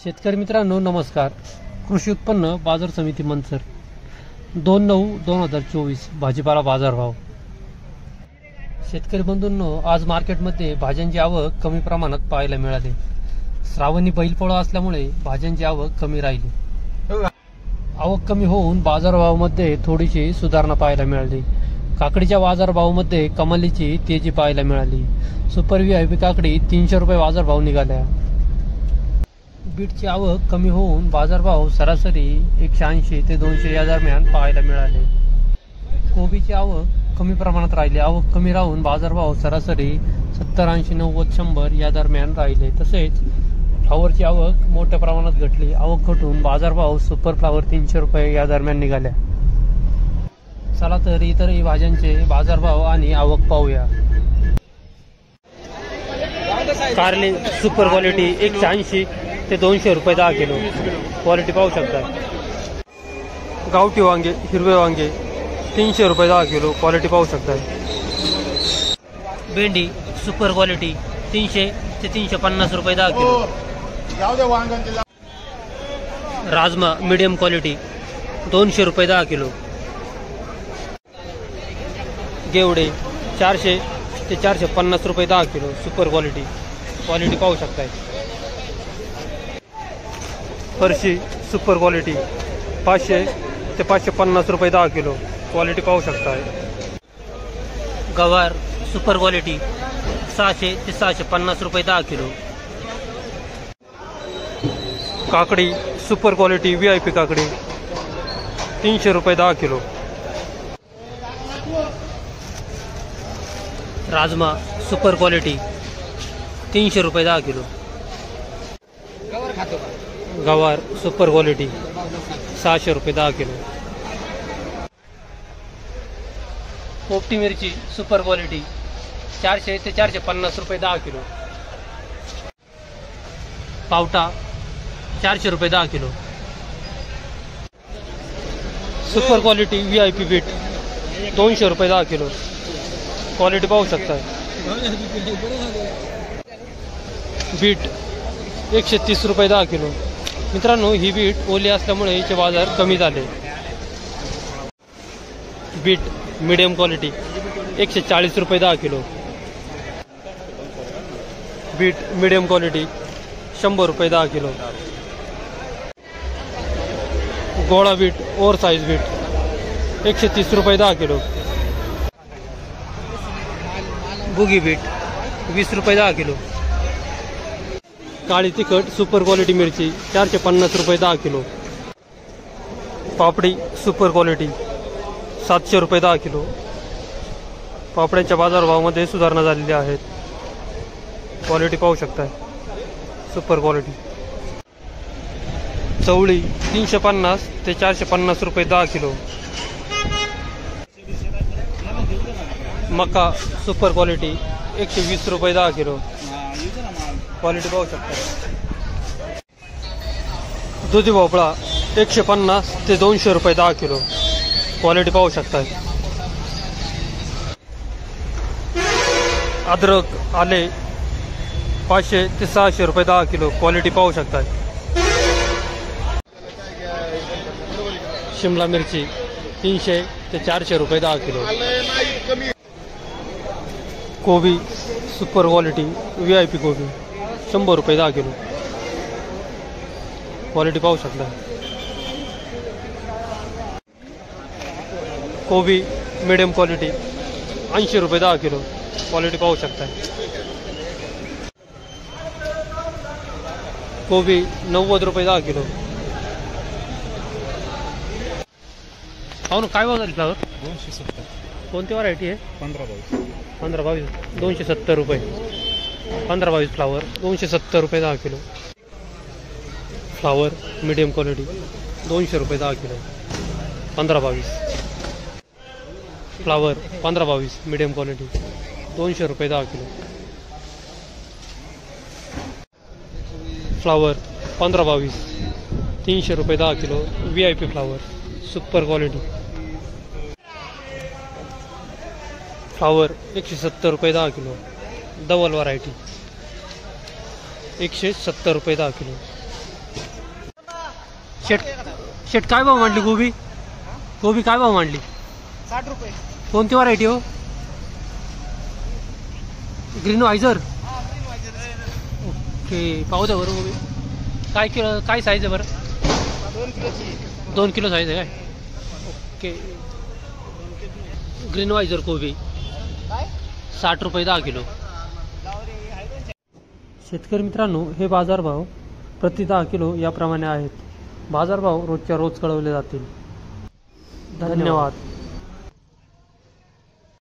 शेतकरी मित्रांनो नमस्कार. कृषी उत्पन्न बाजार समिती मंचर 2/9/2024 भाजीपाला बाजारभाव. शेतकरी बंधूंनो, आज मार्केटमध्ये भाज्यांची आवक कमी प्रमाणात पाहायला मिळाली. श्रावणी बैलपोळा असल्यामुळे भाज्यांची आवक कमी राहिली. आवक कमी होऊन बाजारभावामध्ये थोडीशी सुधारणा पाहायला मिळाली. काकडीच्या बाजारभावामध्ये कमालीची तेजी पाहायला मिळाली. सुपर VIP काकडी 300 रुपये बाजारभाव निघाल्या. बीटची आवक कमी होऊन बाजारभाव सरासरी 180 ते 200 या दरम्यान पाहायला मिळाले. कोबीची आवक कमी प्रमाणात राहिली. आवक कमी राहून बाजारभाव सरासरी 70, 80, 90, 100 या दरम्यान राहिले. तसेच फ्लावरची आवक मोठ्या प्रमाणात घटली. आवक घटून बाजारभाव सुपर फ्लावर 300 रुपये या दरम्यान निघाल्या. चला तर इतरही भाज्यांचे बाजारभाव आणि आवक पाहूया. कारले सुपर क्वालिटी 180 ते 200 रुपये 10 किलो. क्वालिटी पाहू शकता. गावठी वांगे, हिरवे वांगे 300 रुपये 10 किलो. क्वालिटी पाहू शकता. भेंडी सुपर क्वालिटी 300 ते 350 रुपये 10 किलो. राजमा मीडियम क्वालिटी 200 रुपये 10 किलो. गेवडे 400 ते 450 रुपये 10 किलो. Super quality. क्वालिटी पाहू शकताय. फरशी सुपर क्वालिटी 500 ते 550 रुपये 10 किलो. क्वालिटी पाहू शकताय. गवार सुपर क्वालिटी 600 ते 650 रुपये 10 किलो. काकडी सुपर क्वालिटी VIP काकडी 300 रुपये 10 किलो. राजमा सुपर क्वालिटी 300 रुपये 10 किलो. गवार सुपर क्वालिटी 600 रुपये 10 किलो. पोपटी मिरची सुपर क्वालिटी 400 ते 450 रुपये 10 किलो. पावटा 400 रुपये 10 kilo. Super quality VIP beet 200 रुपये 10 किलो. क्वालिटी पाहू शकता. बीट 130 रुपये 10 किलो. मित्रांनो, ही बीट ओली असल्यामुळे हिचे बाजार कमी झाले. बीट मीडियम क्वालिटी 140 रुपये 10 किलो. बीट मीडियम क्वालिटी 100 रुपये 10 किलो. गोळा बीट ओव्हर साइज बीट 130 रुपये 10 किलो. बुगी बीट 20 रुपये 10 किलो. काळी तिखट सुपर क्वालिटी मिरची 450 रुपये 10 किलो. पापडी सुपर क्वालिटी 700 रुपये 10 किलो. पापड्यांच्या बाजारभावामध्ये सुधारणा झालेली आहेत. क्वालिटी पाहू शकताय. Super quality. चवळी 350 ते 450 रुपये 10 किलो. मका सुपर क्वालिटी 120 रुपये 10 किलो. क्वालिटी पाहू शकता. दुधी भोपळा 150 ते 200 रुपये 10 किलो. क्वालिटी पाहू शकता. अद्रक आले 500 ते 600 रुपये 10 किलो. क्वालिटी पाहू शकता. शिमला मिरची 300 ते 400 रुपये 10 किलो. कोबी सुपर क्वालिटी VIP कोबी 100 रुपये 10 किलो. क्वालिटी पाहू शकता. कोबी मीडियम क्वालिटी 80 रुपये 10 किलो. क्वालिटी पाहू शकता. कोबी 90 रुपये 10 किलो. हो ना, काय भाव झाली फ्लावर? 270. कोणती व्हरायटी आहे? 15-22 270 रुपये. 15-22 फ्लावर 270 रुपये 10 किलो. फ्लावर मीडियम क्वालिटी 200 रुपये 10 किलो. 15-22 फ्लावर 15-22 मीडियम क्वालिटी 200 रुपये 10 किलो. फ्लावर 15-22 300 रुपये 10 kilo. VIP flower super quality. Flower 170 रुपये 10 किलो. डबल व्हरायटी 170 रुपये 10 किलो. शेट शेट काय भाव मांडली गोबी? गोबी काय भाव मांडली? 60 रुपये. कोणती व्हरायटी हो? ग्रीन वायझर. ओके, पाहू द्या बरं गोबी. काय किलो काय साईज आहे बरं? 2 किलोची. 2 किलो साईज आहे काय? ओके. ग्रीन वायझर कोबी काय? 60 रुपये 10 किलो. शेतकरी मित्रांनो, हे बाजारभाव प्रति 10 किलो याप्रमाणे आहेत. बाजारभाव रोजच्या रोज कळवले जातील. धन्यवाद.